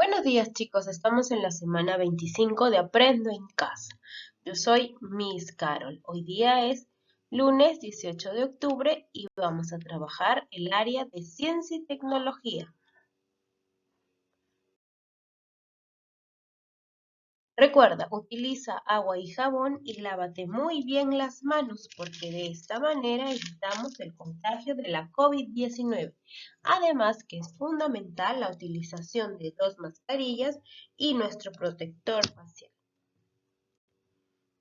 Buenos días chicos, estamos en la semana 25 de Aprendo en Casa. Yo soy Miss Carol. Hoy día es lunes 18 de octubre y vamos a trabajar el área de ciencia y tecnología. Recuerda, utiliza agua y jabón y lávate muy bien las manos porque de esta manera evitamos el contagio de la COVID-19. Además que es fundamental la utilización de 2 mascarillas y nuestro protector facial.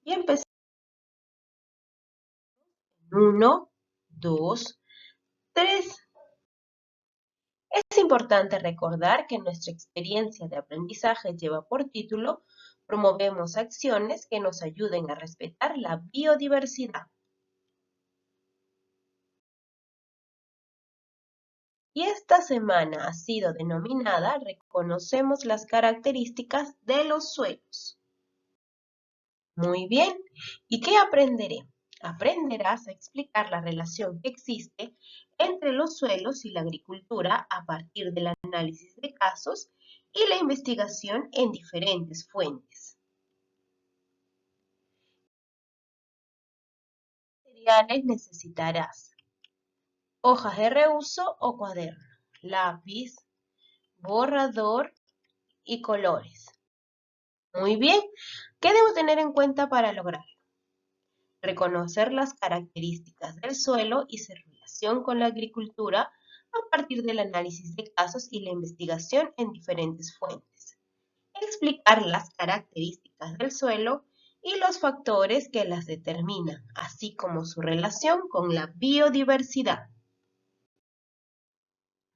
Y empezamos. 1, 2, 3. Es importante recordar que nuestra experiencia de aprendizaje lleva por título "Promovemos acciones que nos ayuden a respetar la biodiversidad". Y esta semana ha sido denominada "Reconocemos las características de los suelos". Muy bien, ¿y qué aprenderé? Aprenderás a explicar la relación que existe entre los suelos y la agricultura a partir del análisis de casos y la investigación en diferentes fuentes. ¿Qué materiales necesitarás? Hojas de reuso o cuaderno, lápiz, borrador y colores. Muy bien, ¿qué debo tener en cuenta para lograrlo? Reconocer las características del suelo y su relación con la agricultura a partir del análisis de casos y la investigación en diferentes fuentes. Explicar las características del suelo y los factores que las determinan, así como su relación con la biodiversidad.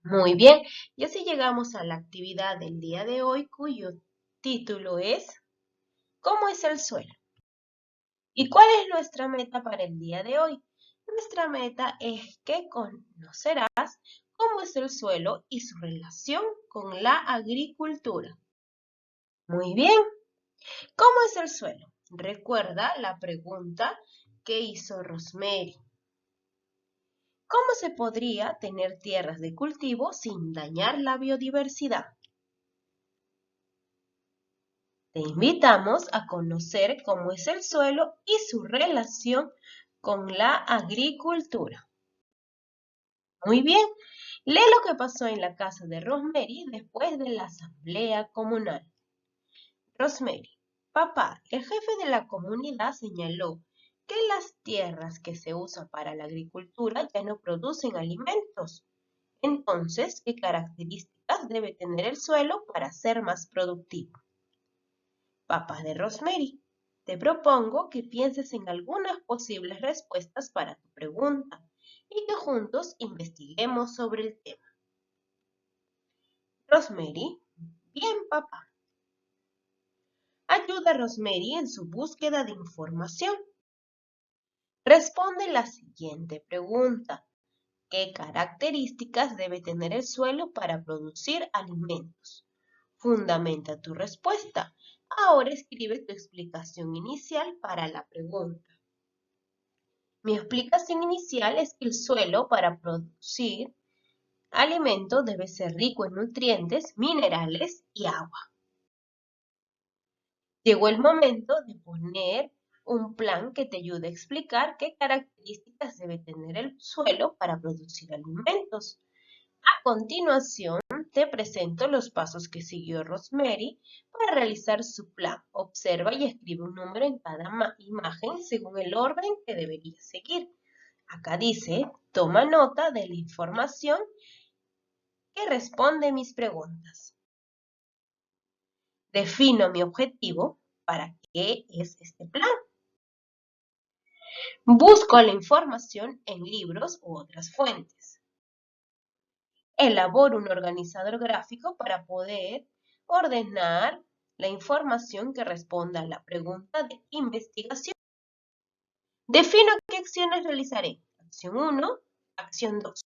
Muy bien, y así llegamos a la actividad del día de hoy, cuyo título es ¿Cómo es el suelo? ¿Y cuál es nuestra meta para el día de hoy? Nuestra meta es que conocerás cómo es el suelo y su relación con la agricultura. Muy bien. ¿Cómo es el suelo? Recuerda la pregunta que hizo Rosemary. ¿Cómo se podría tener tierras de cultivo sin dañar la biodiversidad? Te invitamos a conocer cómo es el suelo y su relación con la agricultura. Muy bien, lee lo que pasó en la casa de Rosemary después de la asamblea comunal. Rosemary: papá, el jefe de la comunidad señaló que las tierras que se usan para la agricultura ya no producen alimentos. Entonces, ¿qué características debe tener el suelo para ser más productivo? Papá de Rosemary: te propongo que pienses en algunas posibles respuestas para tu pregunta y que juntos investiguemos sobre el tema. Rosemary: bien, papá. Ayuda a Rosemary en su búsqueda de información. Responde la siguiente pregunta: ¿qué características debe tener el suelo para producir alimentos? Fundamenta tu respuesta. Ahora escribe tu explicación inicial para la pregunta. Mi explicación inicial es que el suelo para producir alimento debe ser rico en nutrientes, minerales y agua. Llegó el momento de poner un plan que te ayude a explicar qué características debe tener el suelo para producir alimentos. A continuación, te presento los pasos que siguió Rosemary para realizar su plan. Observa y escribe un número en cada imagen según el orden que debería seguir. Acá dice, toma nota de la información que responde mis preguntas. Defino mi objetivo. ¿Para qué es este plan? Busco la información en libros u otras fuentes. Elaboro un organizador gráfico para poder ordenar la información que responda a la pregunta de investigación. Defino qué acciones realizaré. Acción 1, acción 2.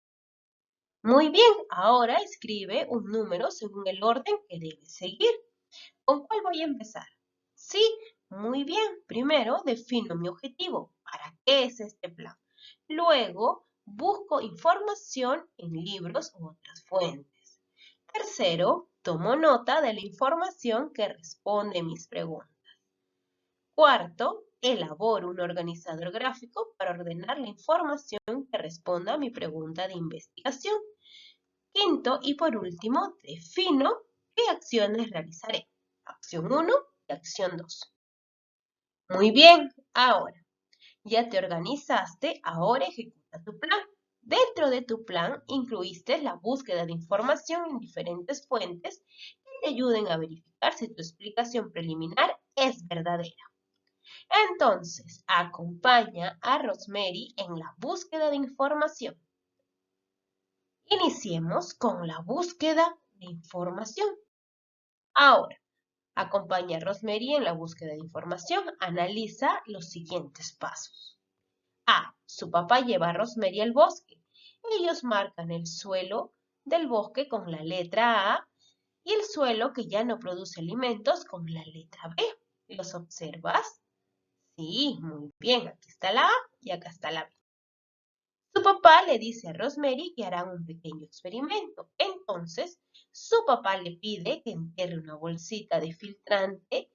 Muy bien, ahora escribe un número según el orden que debes seguir. ¿Con cuál voy a empezar? Sí, muy bien. Primero defino mi objetivo. ¿Para qué es este plan? Luego busco información en libros u otras fuentes. Tercero, Tomo nota de la información que responde mis preguntas. Cuarto, elaboro un organizador gráfico para ordenar la información que responda a mi pregunta de investigación. Quinto y por último, defino qué acciones realizaré. Acción 1 y acción 2. Muy bien, ahora ya te organizaste, ahora ejecuta tu plan. Dentro de tu plan incluiste la búsqueda de información en diferentes fuentes que te ayuden a verificar si tu explicación preliminar es verdadera. Entonces, acompaña a Rosemary en la búsqueda de información. Iniciemos con la búsqueda de información. Ahora, acompaña a Rosemary en la búsqueda de información. Analiza los siguientes pasos. A. Su papá lleva a Rosemary al bosque. Ellos marcan el suelo del bosque con la letra A y el suelo que ya no produce alimentos con la letra B. ¿Los observas? Sí, muy bien. Aquí está la A y acá está la B. Su papá le dice a Rosemary que harán un pequeño experimento. Entonces, su papá le pide que entierre una bolsita de filtrante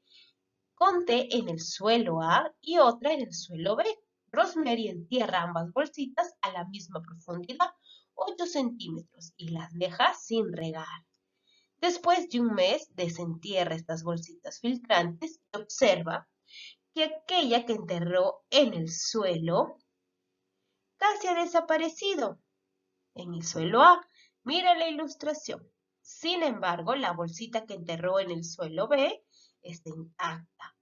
con té en el suelo A y otra en el suelo B. Rosemary entierra ambas bolsitas a la misma profundidad, 8 centímetros, y las deja sin regar. Después de un mes, desentierra estas bolsitas filtrantes y observa que aquella que enterró en el suelo casi ha desaparecido. En el suelo A, mira la ilustración. Sin embargo, la bolsita que enterró en el suelo B está intacta.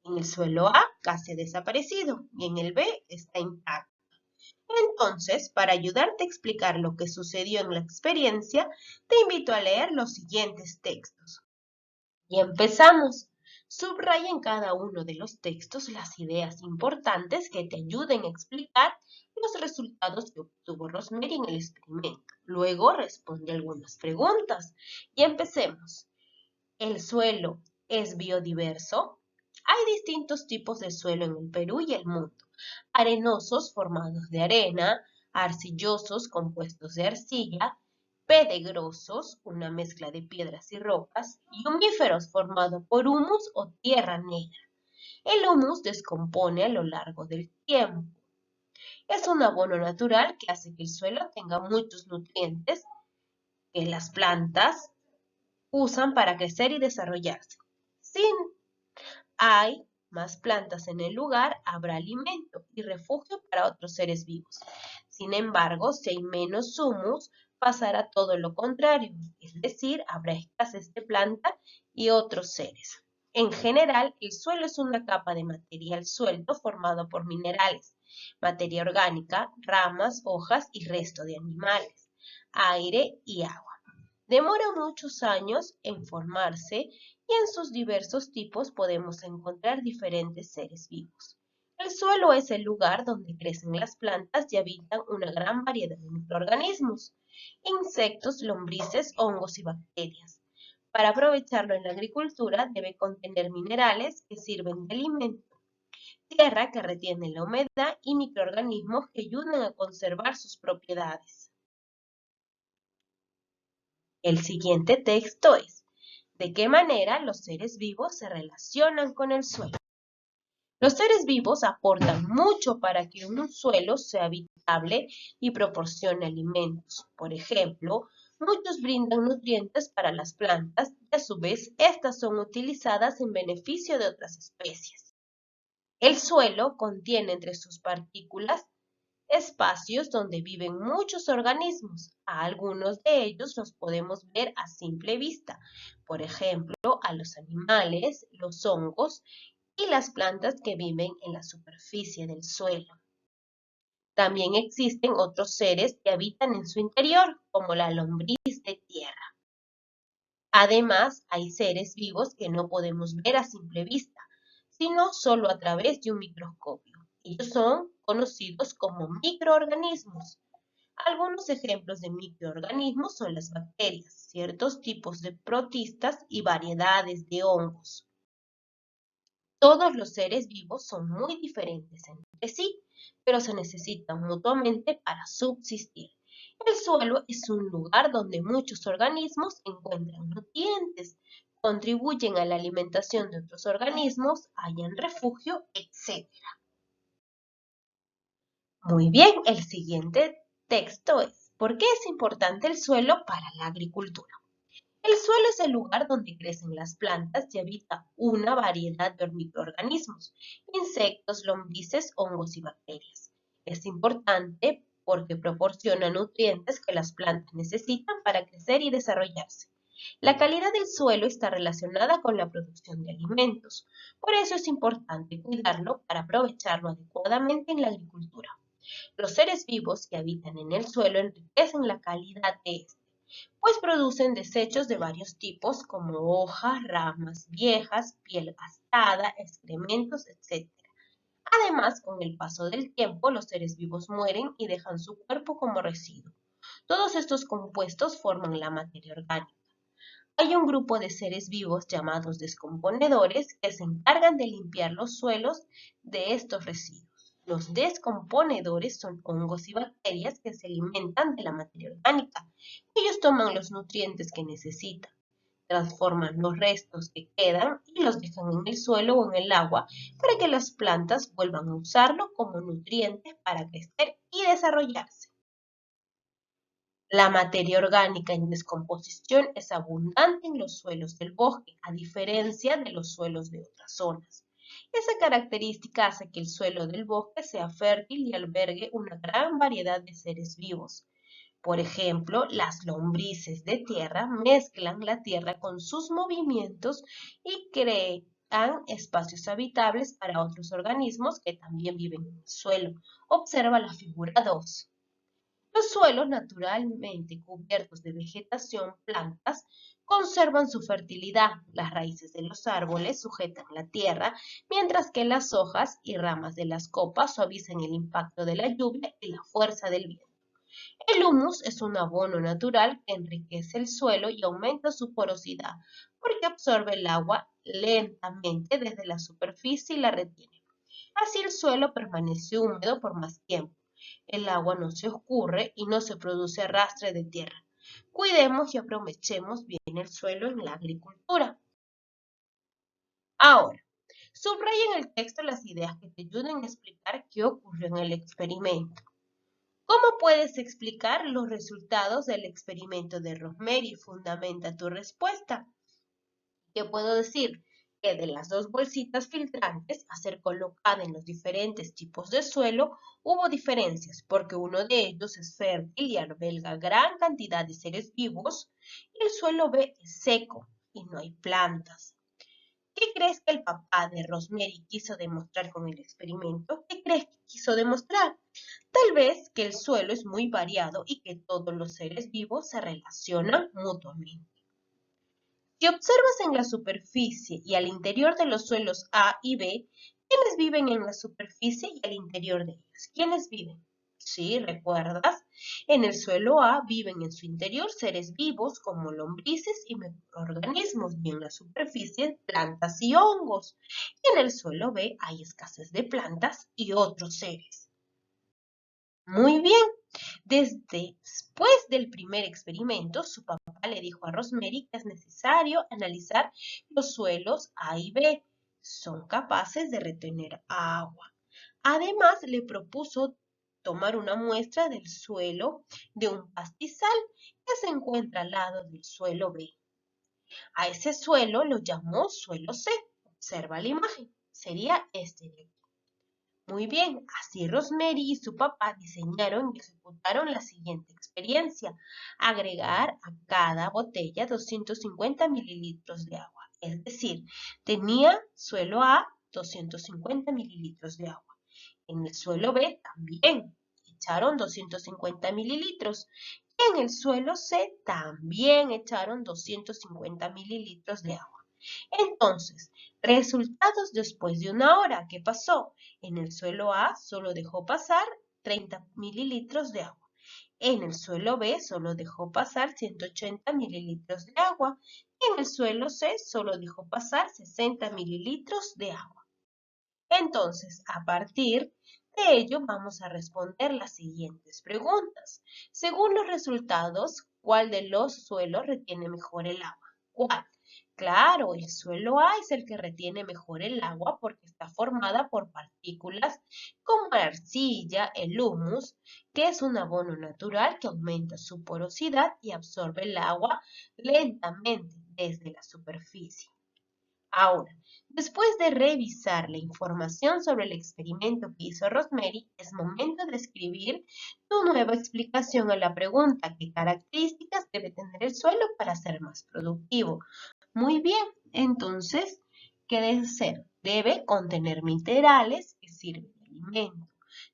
En el suelo A casi ha desaparecido y en el B está intacta. Entonces, para ayudarte a explicar lo que sucedió en la experiencia, te invito a leer los siguientes textos. Y empezamos. Subraya en cada uno de los textos las ideas importantes que te ayuden a explicar los resultados que obtuvo Rosemary en el experimento. Luego responde algunas preguntas. Y empecemos. ¿El suelo es biodiverso? Hay distintos tipos de suelo en el Perú y el mundo. Arenosos formados de arena, arcillosos compuestos de arcilla, pedregosos, una mezcla de piedras y rocas, y humíferos formados por humus o tierra negra. El humus descompone a lo largo del tiempo. Es un abono natural que hace que el suelo tenga muchos nutrientes que las plantas usan para crecer y desarrollarse. Si hay más plantas en el lugar, habrá alimento y refugio para otros seres vivos. Sin embargo, si hay menos humus, pasará todo lo contrario, es decir, habrá escasez de planta y otros seres. En general, el suelo es una capa de material suelto formado por minerales, materia orgánica, ramas, hojas y resto de animales, aire y agua. Demora muchos años en formarse y en sus diversos tipos podemos encontrar diferentes seres vivos. El suelo es el lugar donde crecen las plantas y habitan una gran variedad de microorganismos, insectos, lombrices, hongos y bacterias. Para aprovecharlo en la agricultura debe contener minerales que sirven de alimento, tierra que retiene la humedad y microorganismos que ayudan a conservar sus propiedades. El siguiente texto es: ¿de qué manera los seres vivos se relacionan con el suelo? Los seres vivos aportan mucho para que un suelo sea habitable y proporcione alimentos. Por ejemplo, muchos brindan nutrientes para las plantas y a su vez estas son utilizadas en beneficio de otras especies. El suelo contiene entre sus partículas espacios donde viven muchos organismos. A algunos de ellos los podemos ver a simple vista. Por ejemplo, a los animales, los hongos y las plantas que viven en la superficie del suelo. También existen otros seres que habitan en su interior, como la lombriz de tierra. Además, hay seres vivos que no podemos ver a simple vista, sino solo a través de un microscopio. Ellos son conocidos como microorganismos. Algunos ejemplos de microorganismos son las bacterias, ciertos tipos de protistas y variedades de hongos. Todos los seres vivos son muy diferentes entre sí, pero se necesitan mutuamente para subsistir. El suelo es un lugar donde muchos organismos encuentran nutrientes, contribuyen a la alimentación de otros organismos, hallan refugio, etc. Muy bien, el siguiente texto es: ¿por qué es importante el suelo para la agricultura? El suelo es el lugar donde crecen las plantas y habita una variedad de microorganismos, insectos, lombrices, hongos y bacterias. Es importante porque proporciona nutrientes que las plantas necesitan para crecer y desarrollarse. La calidad del suelo está relacionada con la producción de alimentos. Por eso es importante cuidarlo para aprovecharlo adecuadamente en la agricultura. Los seres vivos que habitan en el suelo enriquecen la calidad de este, pues producen desechos de varios tipos como hojas, ramas viejas, piel gastada, excrementos, etc. Además, con el paso del tiempo, los seres vivos mueren y dejan su cuerpo como residuo. Todos estos compuestos forman la materia orgánica. Hay un grupo de seres vivos llamados descomponedores que se encargan de limpiar los suelos de estos residuos. Los descomponedores son hongos y bacterias que se alimentan de la materia orgánica. Ellos toman los nutrientes que necesitan, transforman los restos que quedan y los dejan en el suelo o en el agua para que las plantas vuelvan a usarlo como nutrientes para crecer y desarrollarse. La materia orgánica en descomposición es abundante en los suelos del bosque, a diferencia de los suelos de otras zonas. Esa característica hace que el suelo del bosque sea fértil y albergue una gran variedad de seres vivos. Por ejemplo, las lombrices de tierra mezclan la tierra con sus movimientos y crean espacios habitables para otros organismos que también viven en el suelo. Observa la figura 2. Los suelos naturalmente cubiertos de vegetación, plantas, conservan su fertilidad. Las raíces de los árboles sujetan la tierra, mientras que las hojas y ramas de las copas suavizan el impacto de la lluvia y la fuerza del viento. El humus es un abono natural que enriquece el suelo y aumenta su porosidad, porque absorbe el agua lentamente desde la superficie y la retiene. Así el suelo permanece húmedo por más tiempo. El agua no se escurre y no se produce arrastre de tierra. Cuidemos y aprovechemos bien el suelo en la agricultura. Ahora, subraya en el texto las ideas que te ayuden a explicar qué ocurrió en el experimento. ¿Cómo puedes explicar los resultados del experimento de Rosemary? Fundamenta tu respuesta. ¿Qué puedo decir? Que de las dos bolsitas filtrantes a ser colocada en los diferentes tipos de suelo hubo diferencias, porque uno de ellos es fértil y alberga gran cantidad de seres vivos y el suelo B es seco y no hay plantas. ¿Qué crees que el papá de Rosemary quiso demostrar con el experimento? ¿Qué crees que quiso demostrar? Tal vez que el suelo es muy variado y que todos los seres vivos se relacionan mutuamente. Si observas en la superficie y al interior de los suelos A y B, ¿quiénes viven en la superficie y al interior de ellos? ¿Quiénes viven? Sí, ¿recuerdas? En el suelo A viven en su interior seres vivos como lombrices y microorganismos, y en la superficie plantas y hongos. Y en el suelo B hay escasez de plantas y otros seres. Muy bien. Después del primer experimento, su papá le dijo a Rosemary que es necesario analizar los suelos A y B. Son capaces de retener agua. Además, le propuso tomar una muestra del suelo de un pastizal que se encuentra al lado del suelo B. A ese suelo lo llamó suelo C. Observa la imagen. Sería este de aquí. Muy bien, así Rosemary y su papá diseñaron y ejecutaron la siguiente experiencia: agregar a cada botella 250 mililitros de agua. Es decir, tenía suelo A 250 mililitros de agua. En el suelo B también echaron 250 mililitros. Y en el suelo C también echaron 250 mililitros de agua. Entonces, resultados después de una hora. ¿Qué pasó? En el suelo A solo dejó pasar 30 mililitros de agua. En el suelo B solo dejó pasar 180 mililitros de agua. Y en el suelo C solo dejó pasar 60 mililitros de agua. Entonces, a partir De ello, vamos a responder las siguientes preguntas. Según los resultados, ¿cuál de los suelos retiene mejor el agua? ¿Cuál? Claro, el suelo A es el que retiene mejor el agua porque está formada por partículas como la arcilla, el humus, que es un abono natural que aumenta su porosidad y absorbe el agua lentamente desde la superficie. Ahora, después de revisar la información sobre el experimento que hizo Rosemary, es momento de escribir tu nueva explicación a la pregunta: ¿qué características debe tener el suelo para ser más productivo? Muy bien, entonces, ¿qué debe ser? Debe contener minerales que sirven de alimento,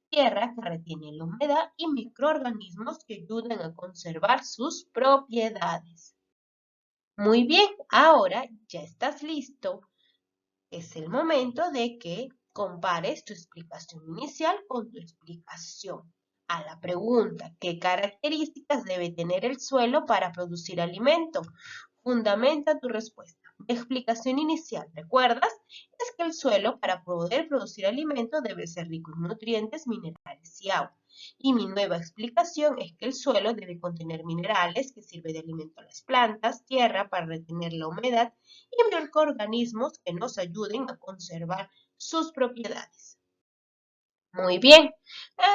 tierra que retiene la humedad y microorganismos que ayudan a conservar sus propiedades. Muy bien, ahora ya estás listo. Es el momento de que compares tu explicación inicial con tu explicación a la pregunta: ¿qué características debe tener el suelo para producir alimento? Fundamenta tu respuesta. Mi explicación inicial, ¿recuerdas? Es que el suelo, para poder producir alimento, debe ser rico en nutrientes, minerales y agua. Y mi nueva explicación es que el suelo debe contener minerales que sirven de alimento a las plantas, tierra para retener la humedad y microorganismos que nos ayuden a conservar sus propiedades. Muy bien,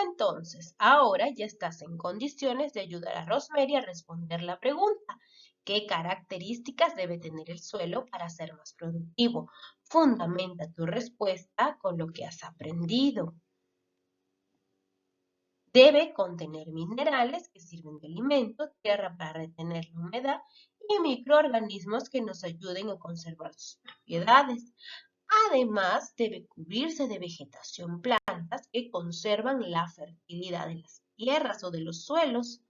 entonces ahora ya estás en condiciones de ayudar a Rosemary a responder la pregunta: ¿qué características debe tener el suelo para ser más productivo? Fundamenta tu respuesta con lo que has aprendido. Debe contener minerales que sirven de alimento, tierra para retener la humedad y microorganismos que nos ayuden a conservar sus propiedades. Además, debe cubrirse de vegetación, plantas que conservan la fertilidad de las tierras o de los suelos.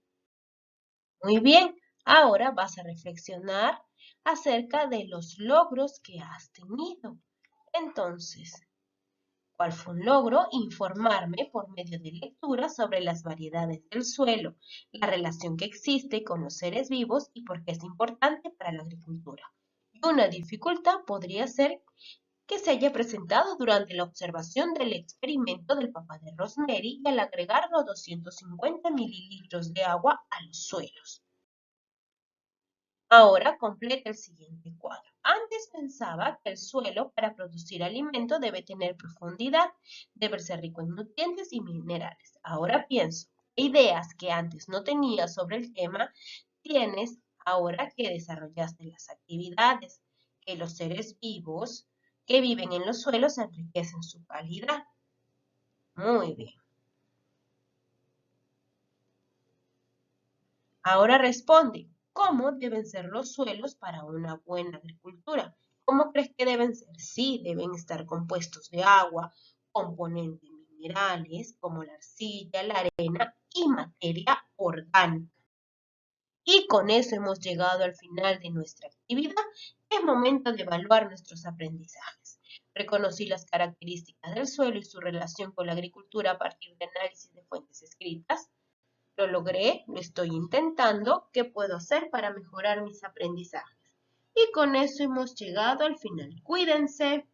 Muy bien, ahora vas a reflexionar acerca de los logros que has tenido. Entonces, ¿cuál fue un logro? Informarme por medio de lectura sobre las variedades del suelo, la relación que existe con los seres vivos y por qué es importante para la agricultura. Y una dificultad podría ser que se haya presentado durante la observación del experimento del papá de Rosemary y al agregar los 250 mililitros de agua a los suelos. Ahora completa el siguiente cuadro. Antes pensaba que el suelo para producir alimento debe tener profundidad, debe ser rico en nutrientes y minerales. Ahora pienso, ideas que antes no tenía sobre el tema, tienes ahora que desarrollaste las actividades, que los seres vivos que viven en los suelos enriquecen su calidad. Muy bien. Ahora responde, ¿cómo deben ser los suelos para una buena agricultura? ¿Cómo crees que deben ser? Sí, deben estar compuestos de agua, componentes minerales como la arcilla, la arena y materia orgánica. Y con eso hemos llegado al final de nuestra actividad. Es momento de evaluar nuestros aprendizajes. Reconocí las características del suelo y su relación con la agricultura a partir de análisis de fuentes escritas. Lo logré, lo estoy intentando. ¿Qué puedo hacer para mejorar mis aprendizajes? Y con eso hemos llegado al final. Cuídense.